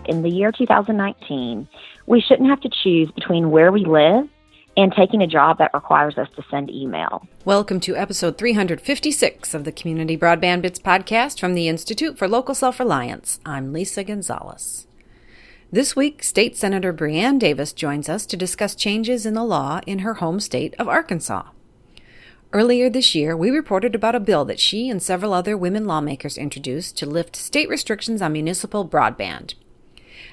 in the year 2019, we shouldn't have to choose between where we live and taking a job that requires us to send email. Welcome to episode 356 of the Community Broadband Bits podcast from the Institute for Local Self-Reliance. I'm Lisa Gonzalez. This week, State Senator Breanne Davis joins us to discuss changes in the law in her home state of Arkansas. Earlier this year, we reported about a bill that she and several other women lawmakers introduced to lift state restrictions on municipal broadband.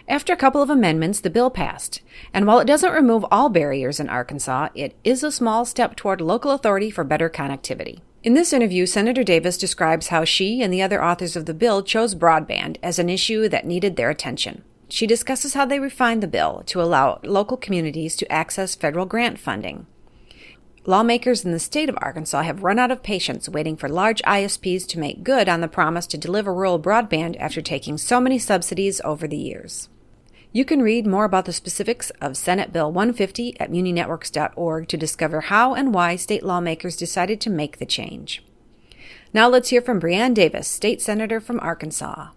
After a couple of amendments, the bill passed, and while it doesn't remove all barriers in Arkansas, it is a small step toward local authority for better connectivity. In this interview, Senator Davis describes how she and the other authors of the bill chose broadband as an issue that needed their attention. She discusses how they refined the bill to allow local communities to access federal grant funding. Lawmakers in the state of Arkansas have run out of patience waiting for large ISPs to make good on the promise to deliver rural broadband after taking so many subsidies over the years. You can read more about the specifics of Senate Bill 150 at muninetworks.org to discover how and why state lawmakers decided to make the change. Now let's hear from Breanne Davis, state senator from Arkansas.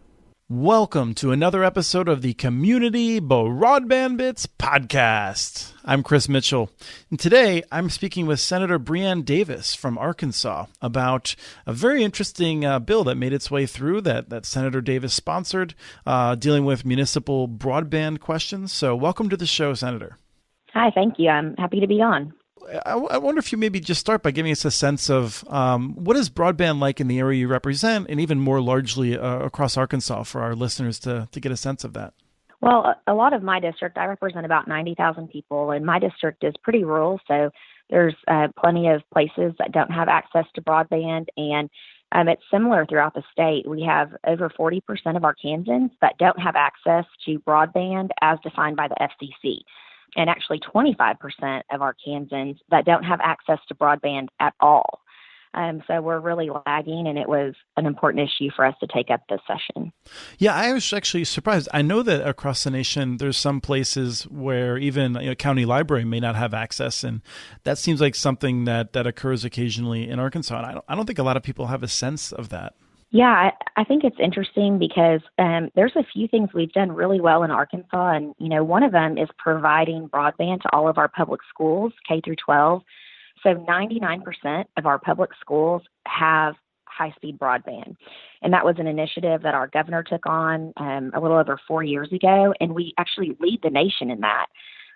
Welcome to another episode of the Community Broadband Bits podcast. I'm Chris Mitchell, and today I'm speaking with Senator Breanne Davis from Arkansas about a very interesting bill that made its way through that Senator Davis sponsored, dealing with municipal broadband questions. So welcome to the show, Senator. Hi, thank you. I'm happy to be on. I wonder if you maybe just start by giving us a sense of what is broadband like in the area you represent, and even more largely across Arkansas for our listeners to get a sense of that. Well, a lot of my district, I represent about 90,000 people, and my district is pretty rural, so there's plenty of places that don't have access to broadband, and it's similar throughout the state. We have over 40% of Arkansans that don't have access to broadband as defined by the FCC. And actually 25% of Arkansans that don't have access to broadband at all. So we're really lagging, and it was an important issue for us to take up this session. Yeah, I was actually surprised. I know that across the nation, there's some places where even a county library may not have access, and that seems like something that occurs occasionally in Arkansas. And I don't think a lot of people have a sense of that. Yeah, I think it's interesting because there's a few things we've done really well in Arkansas. And, one of them is providing broadband to all of our public schools, K through 12. So 99% of our public schools have high-speed broadband. And that was an initiative that our governor took on a little over 4 years ago. And we actually lead the nation in that.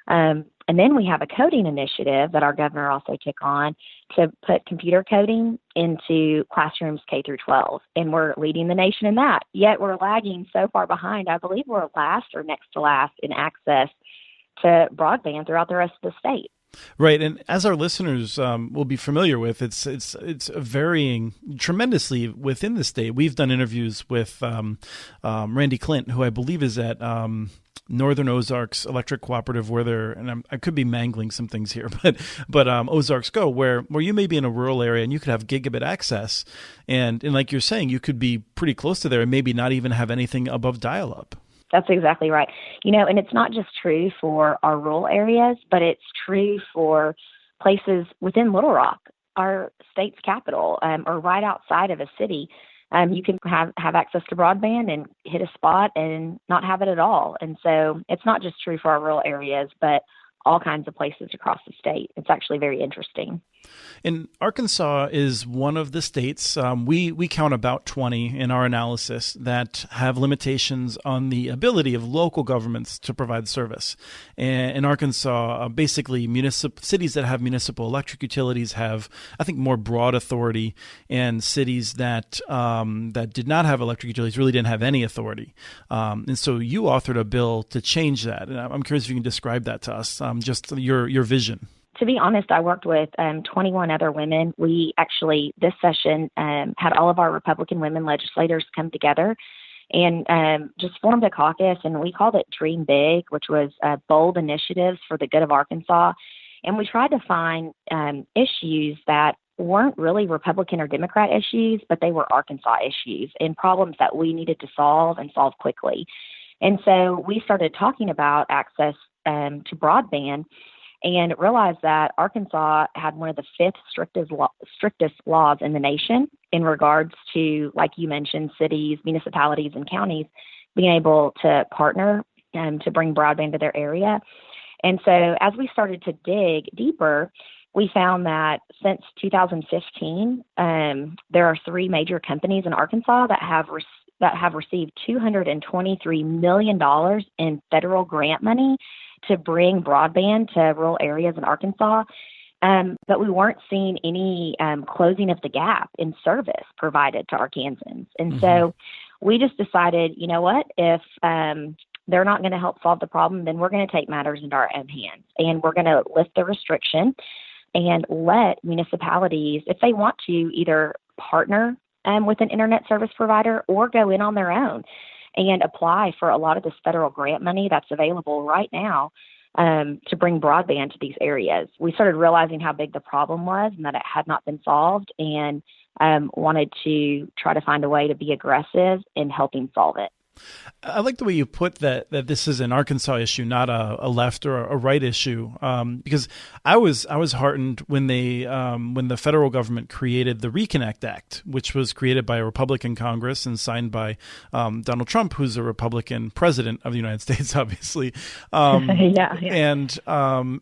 And then we have a coding initiative that our governor also took on to put computer coding into classrooms K through 12. And we're leading the nation in that. Yet we're lagging so far behind. I believe we're last or next to last in access to broadband throughout the rest of the state. Right. And as our listeners will be familiar with, it's varying tremendously within the state. We've done interviews with Randy Clint, who I believe is at Northern Ozarks Electric Cooperative, where they're, and I could be mangling some things here, but Ozarks Go, where you may be in a rural area and you could have gigabit access, and like you're saying, you could be pretty close to there and maybe not even have anything above dial-up. That's exactly right. And it's not just true for our rural areas, but it's true for places within Little Rock, our state's capital, or right outside of a city. You can have access to broadband and hit a spot and not have it at all. And so it's not just true for our rural areas, but all kinds of places across the state. It's actually very interesting. And Arkansas is one of the states, we count about 20 in our analysis, that have limitations on the ability of local governments to provide service. And in Arkansas, basically cities that have municipal electric utilities have, I think, more broad authority, and cities that did not have electric utilities really didn't have any authority. And so you authored a bill to change that. And I'm curious if you can describe that to us, just your vision. To be honest, I worked with 21 other women. We actually, this session, had all of our Republican women legislators come together and just formed a caucus, and we called it Dream Big, which was bold initiatives for the good of Arkansas. And we tried to find issues that weren't really Republican or Democrat issues, but they were Arkansas issues and problems that we needed to solve and solve quickly. And so we started talking about access to broadband, and realized that Arkansas had one of the fifth strictest laws in the nation in regards to, like you mentioned, cities, municipalities, and counties being able to partner to bring broadband to their area. And so as we started to dig deeper, we found that since 2015, there are three major companies in Arkansas that have received $223 million in federal grant money to bring broadband to rural areas in Arkansas. But we weren't seeing any closing of the gap in service provided to Arkansans. And so we just decided, you know what, if they're not going to help solve the problem, then we're going to take matters into our own hands. And we're going to lift the restriction and let municipalities, if they want to, either partner with an internet service provider or go in on their own and apply for a lot of this federal grant money that's available right now to bring broadband to these areas. We started realizing how big the problem was and that it had not been solved, and wanted to try to find a way to be aggressive in helping solve it. I like the way you put that this is an Arkansas issue, not a left or a right issue, because I was heartened when when the federal government created the Reconnect Act, which was created by a Republican Congress and signed by Donald Trump, who's a Republican president of the United States, obviously. Yeah. And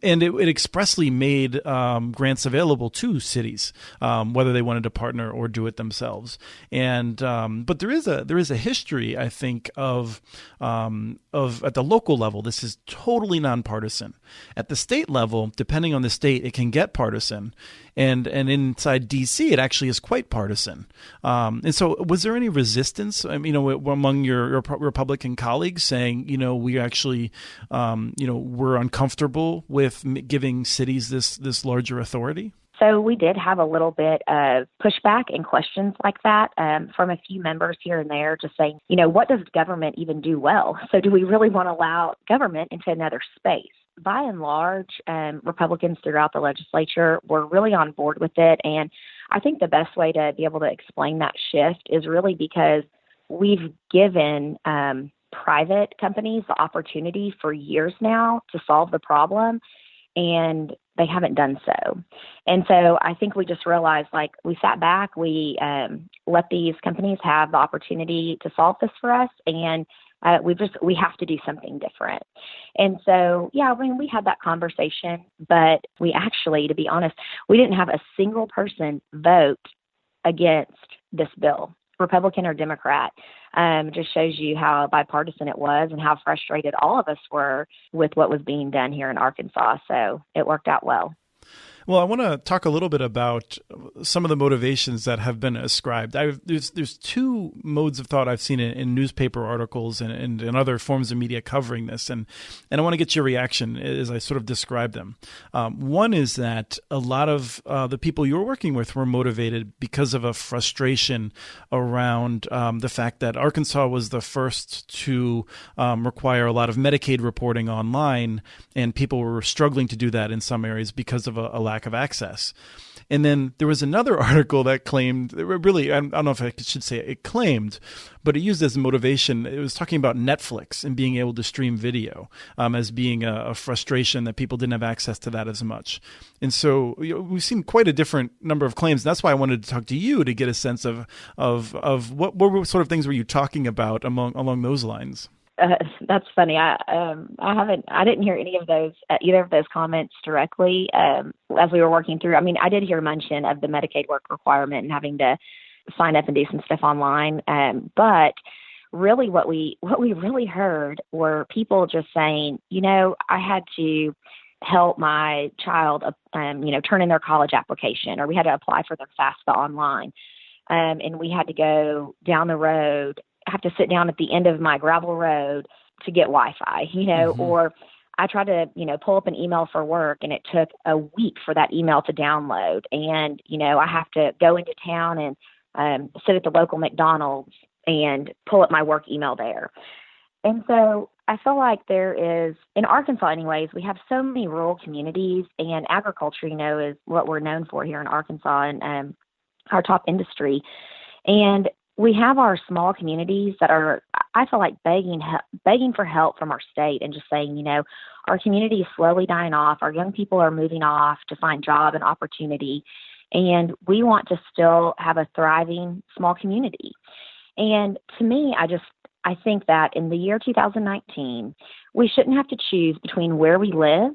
it expressly made grants available to cities, whether they wanted to partner or do it themselves. And but there is a history, I think, of at the local level, this is totally nonpartisan. At the state level, depending on the state, it can get partisan, and inside D.C., it actually is quite partisan. And so, was there any resistance, among your Republican colleagues saying, we actually, we're uncomfortable with giving cities this larger authority? So we did have a little bit of pushback and questions like that from a few members here and there, just saying, what does government even do well? So do we really want to allow government into another space? By and large, Republicans throughout the legislature were really on board with it. And I think the best way to be able to explain that shift is really because we've given private companies the opportunity for years now to solve the problem, and they haven't done so. And so I think we just realized, we sat back, we let these companies have the opportunity to solve this for us, and we have to do something different. And so, we had that conversation, but we actually, to be honest, we didn't have a single person vote against this bill, Republican or Democrat. Just shows you how bipartisan it was and how frustrated all of us were with what was being done here in Arkansas. So it worked out well. Well, I want to talk a little bit about some of the motivations that have been ascribed. There's two modes of thought I've seen in newspaper articles and in other forms of media covering this, and I want to get your reaction as I sort of describe them. One is that a lot of the people you're working with were motivated because of a frustration around the fact that Arkansas was the first to require a lot of Medicaid reporting online, and people were struggling to do that in some areas because of a lack of access. And then there was another article that claimed, really, I don't know if I should say it claimed, but it used as motivation. It was talking about Netflix and being able to stream video as being a frustration that people didn't have access to that as much. And so we've seen quite a different number of claims. And that's why I wanted to talk to you to get a sense of what sort of things were you talking about along those lines. That's funny. I didn't hear any of those, either of those comments directly as we were working through. I did hear mention of the Medicaid work requirement and having to sign up and do some stuff online. But really what we really heard were people just saying, I had to help my child, turn in their college application, or we had to apply for their FAFSA online. And we had to go down the road, have to sit down at the end of my gravel road to get Wi-Fi, or I tried to, pull up an email for work, and it took a week for that email to download. And, I have to go into town and sit at the local McDonald's and pull up my work email there. And so I feel like there is, in Arkansas anyways, we have so many rural communities, and agriculture, is what we're known for here in Arkansas, and our top industry. And we have our small communities that are, I feel like, begging for help from our state and just saying, our community is slowly dying off. Our young people are moving off to find job and opportunity. And we want to still have a thriving small community. And to me, I think that in the year 2019, we shouldn't have to choose between where we live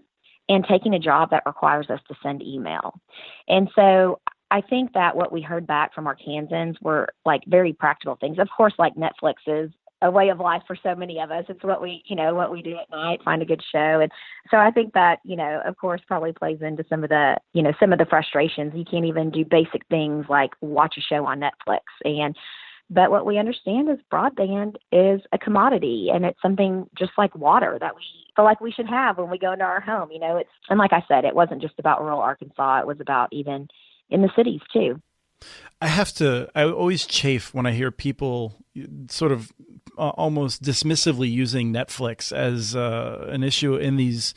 and taking a job that requires us to send email. And so I think that what we heard back from Arkansans were like very practical things. Of course, like Netflix is a way of life for so many of us. It's what we do at night, find a good show. And so I think that, of course, probably plays into some of the frustrations. You can't even do basic things like watch a show on Netflix. But what we understand is broadband is a commodity, and it's something just like water that we feel like we should have when we go into our home. And like I said, it wasn't just about rural Arkansas. It was about even in the cities too. I always chafe when I hear people sort of almost dismissively using Netflix as an issue in these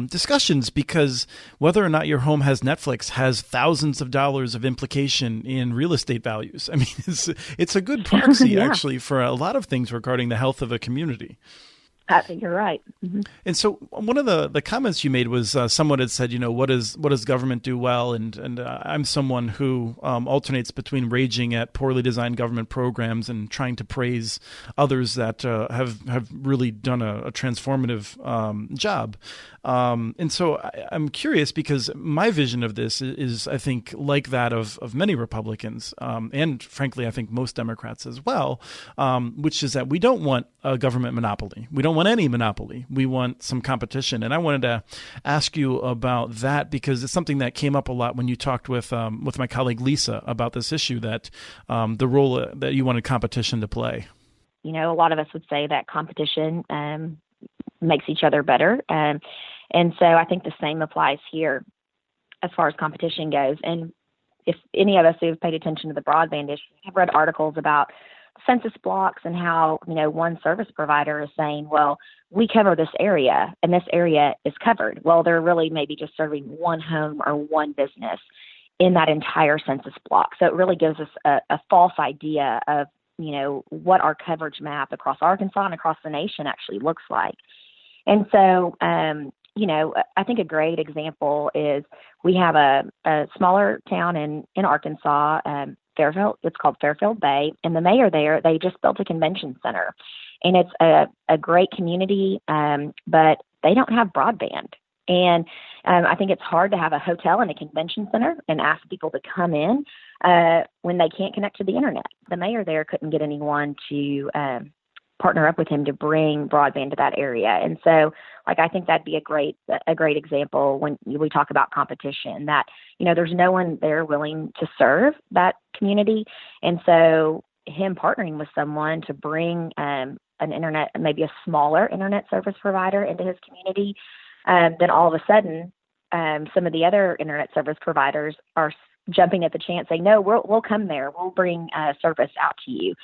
discussions, because whether or not your home has Netflix has thousands of dollars of implication in real estate values. I mean, it's a good proxy Yeah. actually for a lot of things regarding the health of a community. I think you're right. Mm-hmm. And so one of the comments you made was someone had said, what does government do well? And I'm someone who alternates between raging at poorly designed government programs and trying to praise others that have really done a transformative job. And so I'm curious, because my vision of this is I think, like that of many Republicans, and frankly, I think most Democrats as well, which is that we don't want a government monopoly. We don't want any monopoly. We want some competition. And I wanted to ask you about that, because it's something that came up a lot when you talked with my colleague Lisa about this issue, that the role that you wanted competition to play. A lot of us would say that competition makes each other better. And so I think the same applies here as far as competition goes. And if any of us who have paid attention to the broadband issue have read articles about census blocks and how, one service provider is saying, well, we cover this area and this area is covered. Well, they're really maybe just serving one home or one business in that entire census block. So it really gives us a false idea of, what our coverage map across Arkansas and across the nation actually looks like. And so, I think a great example is we have a smaller town in Arkansas, Fairfield. It's called Fairfield Bay, and the mayor there, they just built a convention center, and it's a great community, but they don't have broadband. And I think it's hard to have a hotel and a convention center and ask people to come in when they can't connect to the internet. The mayor there couldn't get anyone to partner up with him to bring broadband to that area. And so, I think that'd be a great example when we talk about competition, that, there's no one there willing to serve that community. And so him partnering with someone to bring an internet, maybe a smaller internet service provider into his community, then all of a sudden, some of the other internet service providers are jumping at the chance, saying, no, we'll come there. We'll bring service out to you.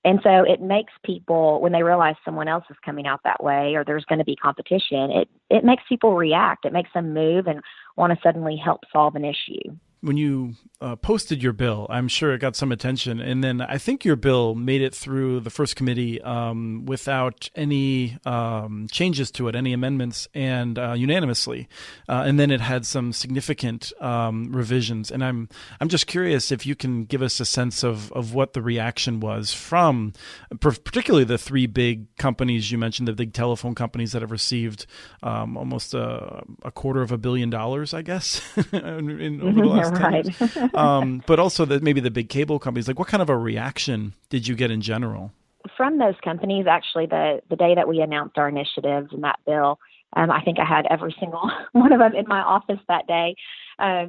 And so it makes people, when they realize someone else is coming out that way or there's going to be competition, it makes people react. It makes them move and want to suddenly help solve an issue. When you posted your bill, I'm sure it got some attention. And then I think your bill made it through the first committee without any changes to it, any amendments, and unanimously. And then it had some significant revisions. And I'm just curious if you can give us a sense of what the reaction was from particularly the three big companies you mentioned, the big telephone companies that have received almost a $250 million, I guess, over the last Right. but also maybe the big cable companies. Like, what kind of a reaction did you get in general? From those companies, actually, the day that we announced our initiatives and that bill, I think I had every single one of them in my office that day,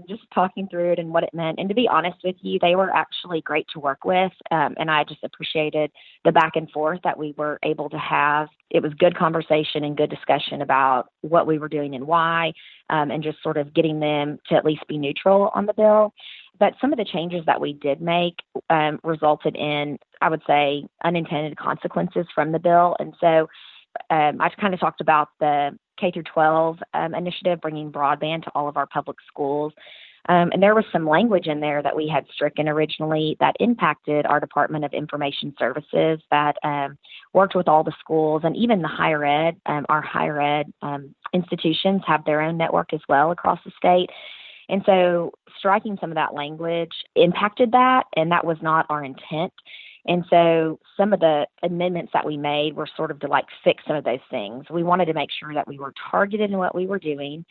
just talking through it and what it meant. And to be honest with you, they were actually great to work with. And I just appreciated the back and forth that we were able to have. It was good conversation and good discussion about what we were doing and why, and just sort of getting them to at least be neutral on the bill. But some of the changes that we did make resulted in, I would say, unintended consequences from the bill. And so I kind of talked about the K through 12 initiative, bringing broadband to all of our public schools. And there was some language in there that we had stricken originally that impacted our Department of Information Services that worked with all the schools and even the higher ed. Our higher ed institutions have their own network as well across the state. And so striking some of that language impacted that, and that was not our intent. And so some of the amendments that we made were sort of to like fix some of those things. We wanted to make sure that we were targeted in what we were doing.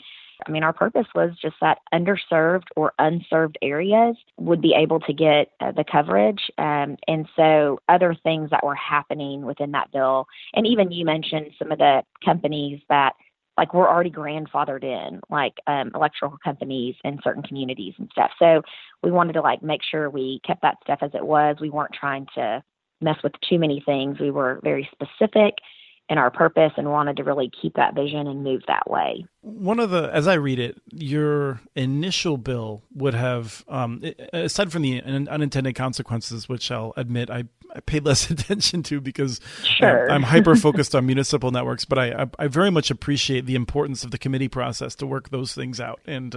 I mean, our purpose was just that underserved or unserved areas would be able to get the coverage. And so other things that were happening within that bill, and even you mentioned some of the companies that like we're already grandfathered in, like electrical companies in certain communities and stuff. So we wanted to like make sure we kept that stuff as it was. We weren't trying to mess with too many things. We were very specific in our purpose and wanted to really keep that vision and move that way. One of the, as I read it, your initial bill would have, aside from the unintended consequences, which I'll admit I paid less attention to because I'm hyper-focused on municipal networks, but I very much appreciate the importance of the committee process to work those things out. And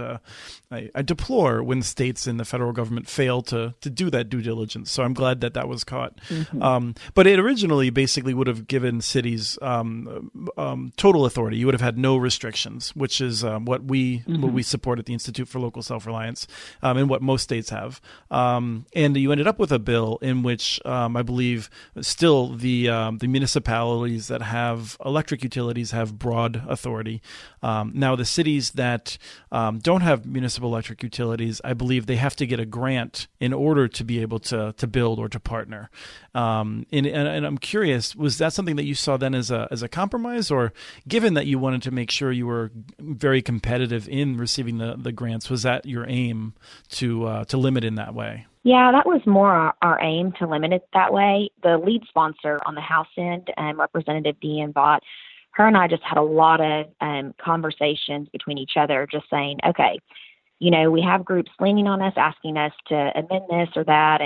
I deplore when states and the federal government fail to do that due diligence. So I'm glad that was caught. Mm-hmm. But it originally basically would have given cities total authority. You would have had no restrictions, which is what we support at the Institute for Local Self-Reliance, and what most states have. And you ended up with a bill in which I believe still the municipalities that have electric utilities have broad authority. Now the cities that don't have municipal electric utilities, I believe they have to get a grant in order to be able to build or to partner. And I'm curious, was that something that you saw then as a compromise, or given that you wanted to make sure you were very competitive in receiving the grants, was that your aim to limit in that way? Yeah, that was more our aim, to limit it that way. The lead sponsor on the House end, Representative Deanne Bott, her and I just had a lot of conversations between each other, just saying, okay, we have groups leaning on us, asking us to amend this or that.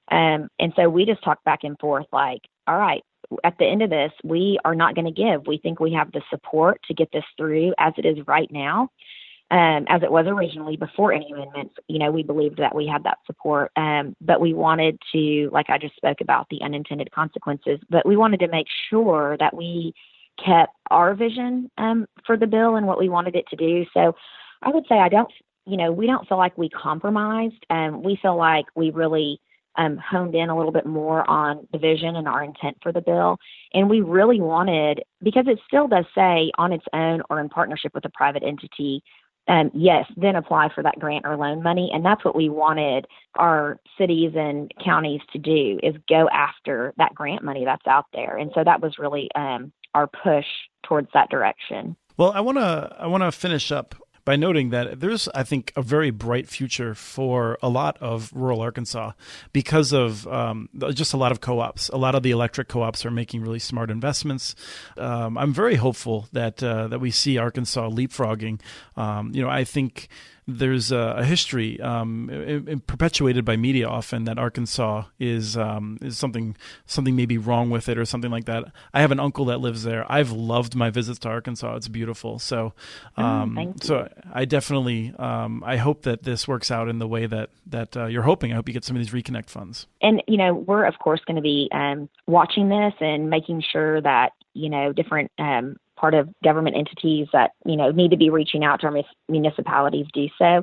And so we just talked back and forth like, all right, at the end of this, we are not going to give. We think we have the support to get this through as it is right now. As it was originally before any amendments, we believed that we had that support. But we wanted to, like I just spoke about, the unintended consequences, but we wanted to make sure that we kept our vision for the bill and what we wanted it to do. So I would say we don't feel like we compromised. We feel like we really honed in a little bit more on the vision and our intent for the bill. And we really wanted, because it still does say on its own or in partnership with a private entity, yes, then apply for that grant or loan money. And that's what we wanted our cities and counties to do, is go after that grant money that's out there. And so that was really our push towards that direction. Well, I want to finish up by noting that there's, I think, a very bright future for a lot of rural Arkansas because of just a lot of co-ops. A lot of the electric co-ops are making really smart investments. I'm very hopeful that we see Arkansas leapfrogging. I think there's a history perpetuated by media often that Arkansas is something maybe wrong with it or something like that. I have an uncle that lives there. I've loved my visits to Arkansas. It's beautiful. So I definitely I hope that this works out in the way that you're hoping. I hope you get some of these Reconnect funds. And we're of course going to be watching this and making sure that different part of government entities that, need to be reaching out to our municipalities do so.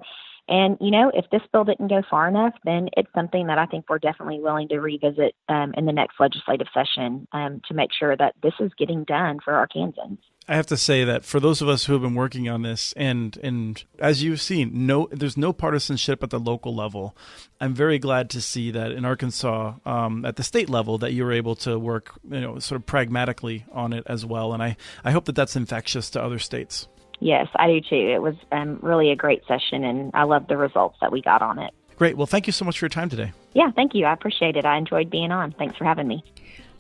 And, if this bill didn't go far enough, then it's something that I think we're definitely willing to revisit in the next legislative session to make sure that this is getting done for Arkansans. I have to say that for those of us who have been working on this, and as you've seen, there's no partisanship at the local level. I'm very glad to see that in Arkansas, at the state level, that you were able to work, sort of pragmatically on it as well. And I hope that that's infectious to other states. Yes, I do too. It was really a great session, and I love the results that we got on it. Great. Well, thank you so much for your time today. Yeah, thank you. I appreciate it. I enjoyed being on. Thanks for having me.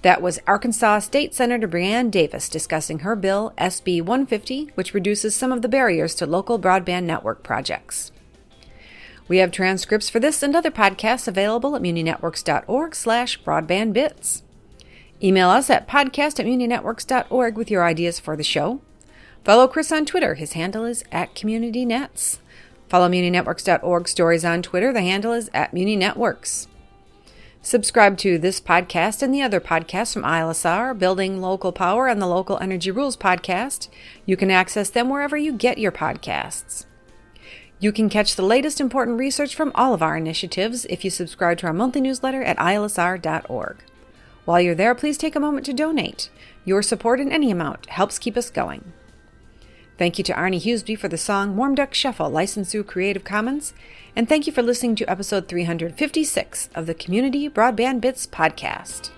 That was Arkansas State Senator Breanne Davis discussing her bill, SB 150, which reduces some of the barriers to local broadband network projects. We have transcripts for this and other podcasts available at muninetworks.org/broadbandbits. Email us at podcast@muninetworks.org with your ideas for the show. Follow Chris on Twitter. His handle is @CommunityNets. Follow muninetworks.org stories on Twitter. The handle is @muninetworks. Subscribe to this podcast and the other podcasts from ILSR, Building Local Power, and the Local Energy Rules podcast. You can access them wherever you get your podcasts. You can catch the latest important research from all of our initiatives if you subscribe to our monthly newsletter at ilsr.org. While you're there, please take a moment to donate. Your support in any amount helps keep us going. Thank you to Arnie Huseby for the song Warm Duck Shuffle, licensed through Creative Commons. And thank you for listening to episode 356 of the Community Broadband Bits podcast.